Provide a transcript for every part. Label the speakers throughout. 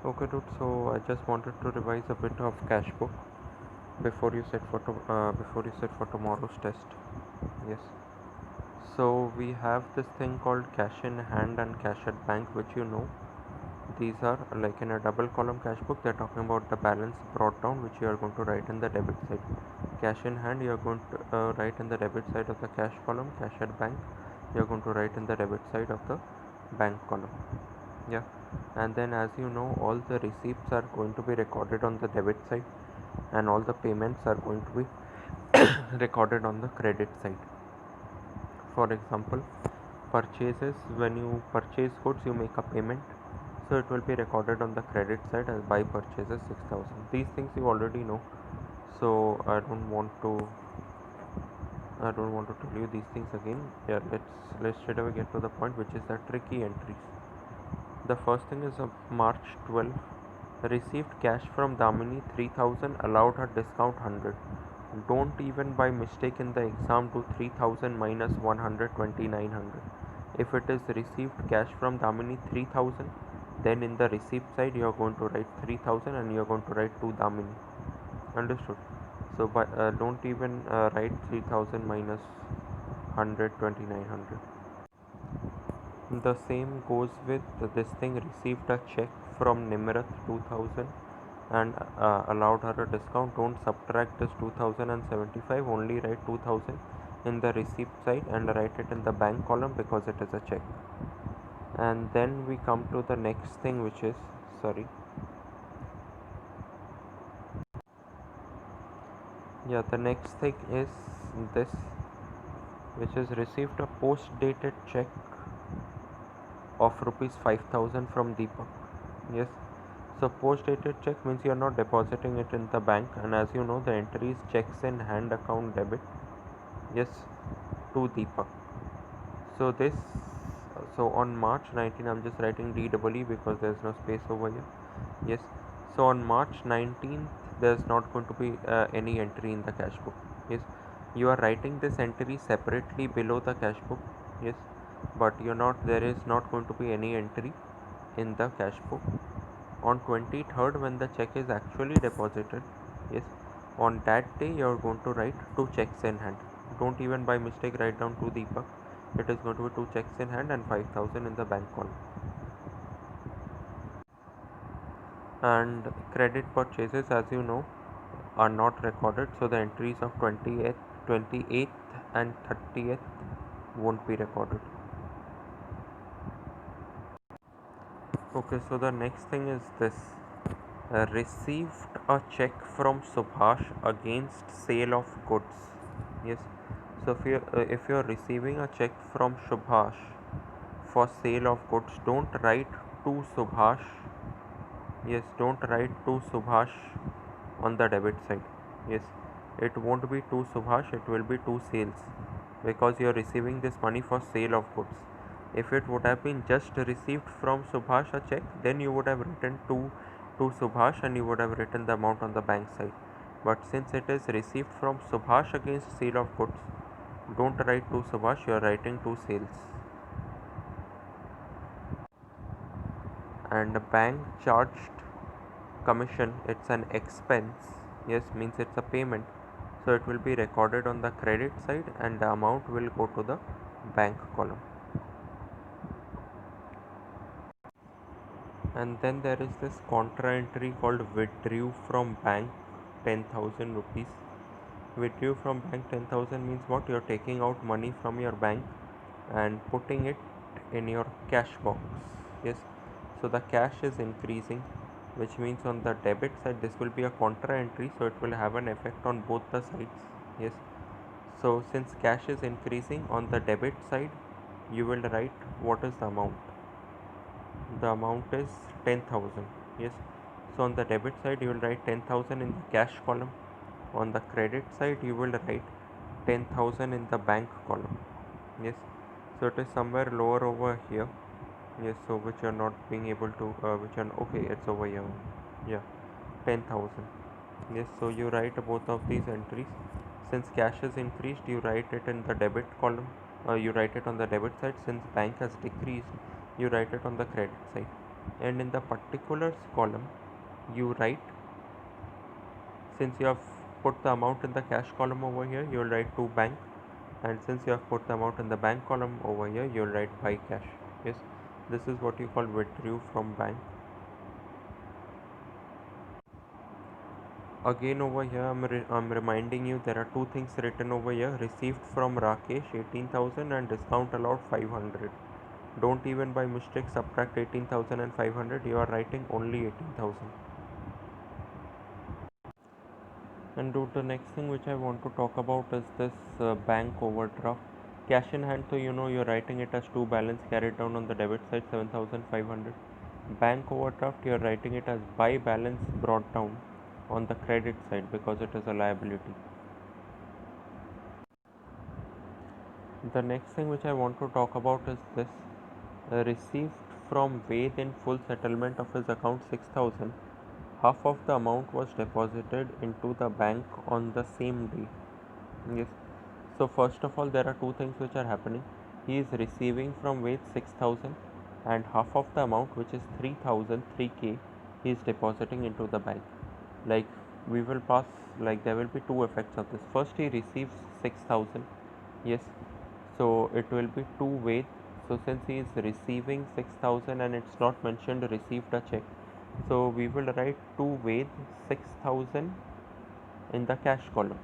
Speaker 1: Okay, dude. So I just wanted to revise a bit of Cashbook before you sit for tomorrow's test. Yes. So we have this thing called cash in hand and cash at bank, which you know. These are like in a double column cash book. They're talking about the balance brought down, which you are going to write in the debit side. Cash in hand, you are going to write in the debit side of the cash column. Cash at bank, you are going to write in the debit side of the bank column. Yeah. And then, as you know, all the receipts are going to be recorded on the debit side, and all the payments are going to be recorded on the credit side. For example, purchases, when you purchase goods you make a payment, so it will be recorded on the credit side as buy purchases 6,000. These things you already know, so I don't want to tell you these things again. Yeah, let's straight away get to the point, which is the tricky entries. The first thing is of March 12, received cash from Damini 3,000, allowed her discount 100. Don't even by mistake in the exam do 3,000 minus 100 2,900. If it is received cash from Damini 3,000, then in the receipt side you are going to write 3,000 and you are going to write to Damini. Understood? So don't even write 3,000 minus 100 2,900. The same goes with this thing, received a check from Nimrat 2000 and allowed her a discount. Don't subtract this 2075, only write 2000 in the receipt side and write it in the bank column because it is a check. And then we come to the next thing, which is, sorry, yeah, the next thing is this, which is received a post dated check of rupees 5,000 from Deepak. Yes. So post dated check means you are not depositing it in the bank, and as you know the entry is checks in hand account debit. Yes, to Deepak. So this, so on March 19, I'm just writing DEE because there's no space over here. Yes. So on March 19th, there's not going to be any entry in the cash book. Yes. You are writing this entry separately below the cash book. Yes. But there is not going to be any entry in the cash book. On 23rd, when the check is actually deposited, yes, on that day you are going to write two checks in hand. Don't even by mistake write down to Deepak. It is going to be two checks in hand and 5,000 in the bank column. And credit purchases, as you know, are not recorded, so the entries of 28th and 30th won't be recorded. Okay, so the next thing is this, received a check from Subhash against sale of goods. Yes, so if you're receiving a check from Subhash for sale of goods, don't write to Subhash. Yes, don't write to Subhash on the debit side. Yes, it won't be to Subhash, it will be to sales, because you're receiving this money for sale of goods. If it would have been just received from Subhash a check, then you would have written to Subhash and you would have written the amount on the bank side. But since it is received from Subhash against sale of goods, don't write to Subhash, you are writing to sales. And the bank charged commission, it's an expense. Yes, means it's a payment, so it will be recorded on the credit side and the amount will go to the bank column. And then there is this contra entry called withdrew from bank 10,000 rupees. Withdrew from bank 10,000 means what? You're taking out money from your bank and putting it in your cash box. Yes, so the cash is increasing, which means on the debit side this will be a contra entry, so it will have an effect on both the sides. Yes, so since cash is increasing on the debit side, you will write what is the amount. The amount is 10,000. Yes, so on the debit side you will write 10,000 in the cash column. On the credit side you will write 10,000 in the bank column. Yes, so it is somewhere lower over here. Yes, so which you are not being able to which are okay, it's over here. Yeah, 10,000. Yes, so you write both of these entries. Since cash has increased, you write it in the debit column. You write it on the debit side. Since bank has decreased, you write it on the credit side. and in the particulars column you write, since you have put the amount in the cash column over here, you will write to bank, and since you have put the amount in the bank column over here, you will write by cash. Yes, this is what you call withdrew from bank. Again over here I'm reminding you, there are two things written over here: received from Rakesh 18,000 and discount allowed 500. Don't even by mistake subtract 18,000 and 500, you are writing only 18,000. And dude, the next thing which I want to talk about is this bank overdraft. Cash in hand, so you know you're writing it as to balance carried down on the debit side 7,500. Bank overdraft, you're writing it as by balance brought down on the credit side because it is a liability. The next thing which I want to talk about is this: received from Ved in full settlement of his account 6,000. Half of the amount was deposited into the bank on the same day. Yes. So first of all, there are two things which are happening. He is receiving from Ved 6,000, and half of the amount, which is 3,000, 3k, he is depositing into the bank. Like, we will pass, like there will be two effects of this. First, he receives 6,000. Yes. So it will be two Ved. So since he is receiving 6,000 and it's not mentioned received a check, so we will write two Ved 6,000 in the cash column,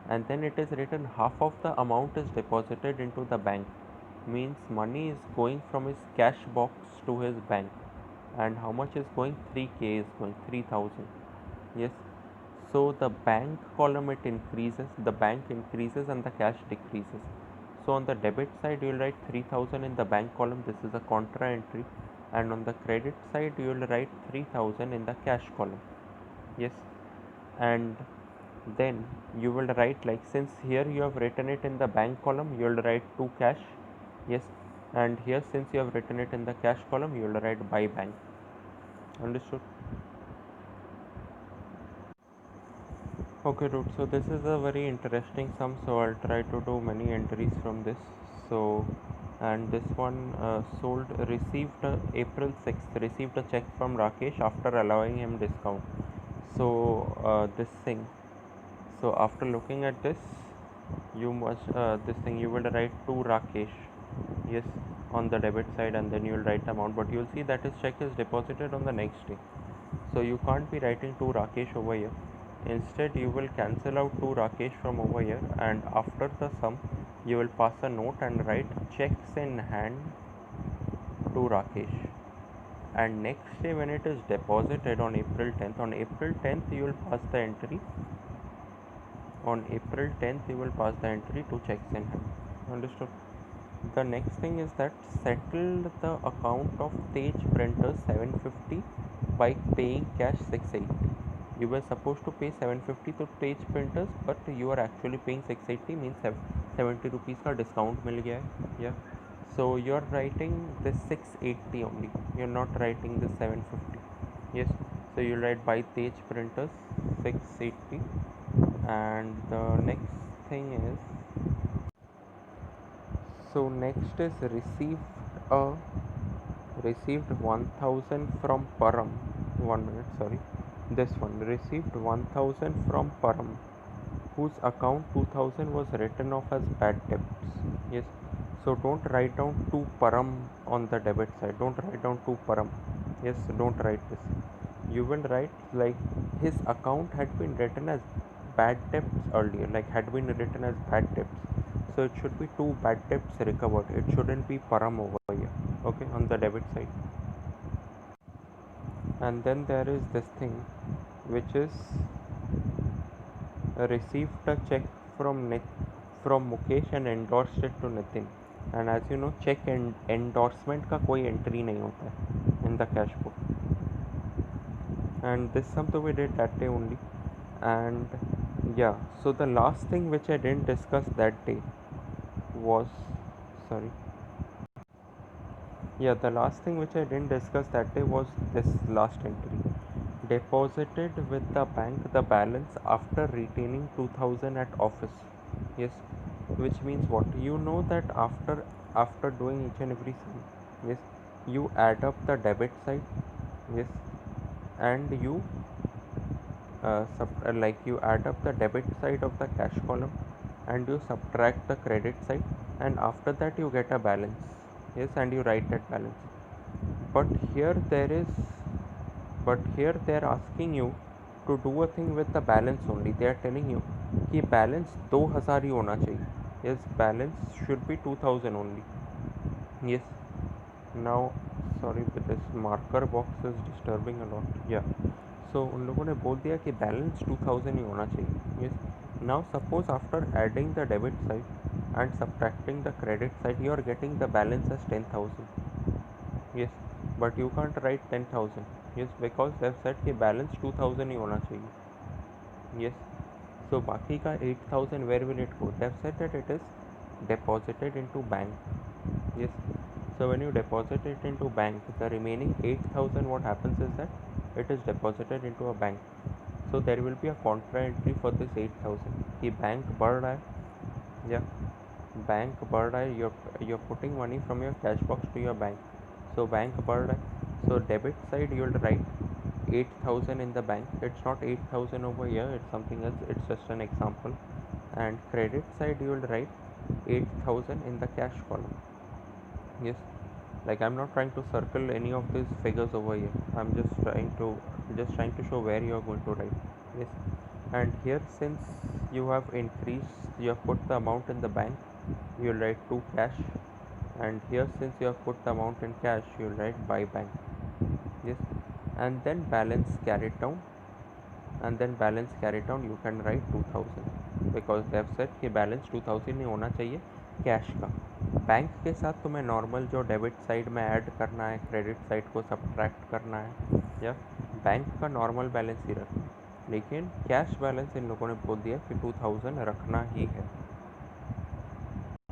Speaker 1: and then it is written half of the amount is deposited into the bank, means money is going from his cash box to his bank. And how much is going? 3k is going, 3,000. Yes. So the bank column, it increases, the bank increases and the cash decreases. So on the debit side you will write 3,000 in the bank column, this is a contra entry, and on the credit side you will write 3,000 in the cash column. Yes. And then you will write, like, since here you have written it in the bank column, you will write to cash. Yes. And here, since you have written it in the cash column, you will write by bank. Understood? Okay dude, so this is a very interesting sum, so I'll try to do many entries from this. So, and this one, sold, received April 6th, received a check from Rakesh after allowing him discount. So this thing, so after looking at this, you must this thing you will write to Rakesh. Yes, on the debit side, and then you will write the amount, but you'll see that his check is deposited on the next day, so you can't be writing to Rakesh over here. Instead, you will cancel out to Rakesh from over here, and after the sum you will pass a note and write checks in hand to Rakesh. And next day, when it is deposited on April 10th, on April 10th you will pass the entry, on April 10th you will pass the entry to checks in hand. Understood? The next thing is that settled the account of Tej printers 750 by paying cash 680. You were supposed to pay 750 to Tej printers, but you are actually paying 680, means 70 rupees का discount मिल गया है. Yeah. So you are writing this 680 only. You are not writing this 750. Yes. So you write by Tej printers 680, and the next thing is, so next is a received 1000 from Param. 1 minute, sorry. This one, received 1000 from Param, whose account 2000 was written off as bad debts. Yes. So don't write down to Param on the debit side. Don't write down to Param. Yes, don't write this. You will write, like, his account had been written as bad debts earlier, like had been written as bad debts. So it should be two bad debts recovered. It shouldn't be Param over here. Okay, on the debit side. And then there is this thing, which is received a check from Mukesh and endorsed it to Nitin. And as you know, check and endorsement का कोई entry नहीं होता है in the cash book. And this something we did that day only. And yeah, so the last thing which I didn't discuss that day was, sorry, yeah, the last thing which I didn't discuss that day was this last entry: deposited with the bank the balance after retaining 2000 at office. Yes. Which means what? You know that after doing each and every sum, yes, you add up the debit side, yes, and you like you add up the debit side of the cash column and you subtract the credit side, and after that you get a balance, yes, and you write that balance. But here there is but here they are asking you to do a thing with the balance only. They are telling you कि balance 2000 ही होना चाहिए. Yes, balance should be 2000 only. Yes. Now, sorry, but this marker box is disturbing a lot. Yeah. So उन लोगों ने बोल दिया कि balance 2000 ही होना चाहिए. Yes. Now suppose after adding the debit side and subtracting the credit side, you are getting the balance as 10,000. Yes, but you can't write 10,000. Yes, because they've said कि balance 2000 ही होना चाहिए. Yes, so बाकी का 8,000 where will it go? They've said that it is deposited into bank. Yes, so when you deposit it into bank, the remaining 8,000, what happens is that it is deposited into a bank. So there will be a contra entry for this 8,000 कि bank बढ़ रहा है. Yeah, bank बढ़ रहा है. You're putting money from your cash box to your bank. So bank बढ़ रहा है. So debit side you will write 8,000 in the bank. It's not 8,000 over here. It's something else. It's just an example. And credit side you will write 8,000 in the cash column. Yes, like I'm not trying to circle any of these figures over here. I'm just trying to show where you are going to write. Yes, and here since you have increased, you have put the amount in the bank, you will write to cash, and here since you have put the amount in cash, you will write by bank. Yes, and then balance carried down, you can write 2000 because they have said कि balance 2000 नहीं होना चाहिए cash का. Bank के साथ तुम्हें normal जो debit side में ऐड करना है, क्रेडिट साइड को सब्ट्रैक्ट करना है, या बैंक का नॉर्मल बैलेंस ही रखना है, लेकिन कैश बैलेंस इन लोगों ने बोल दिया कि 2000 रखना ही है.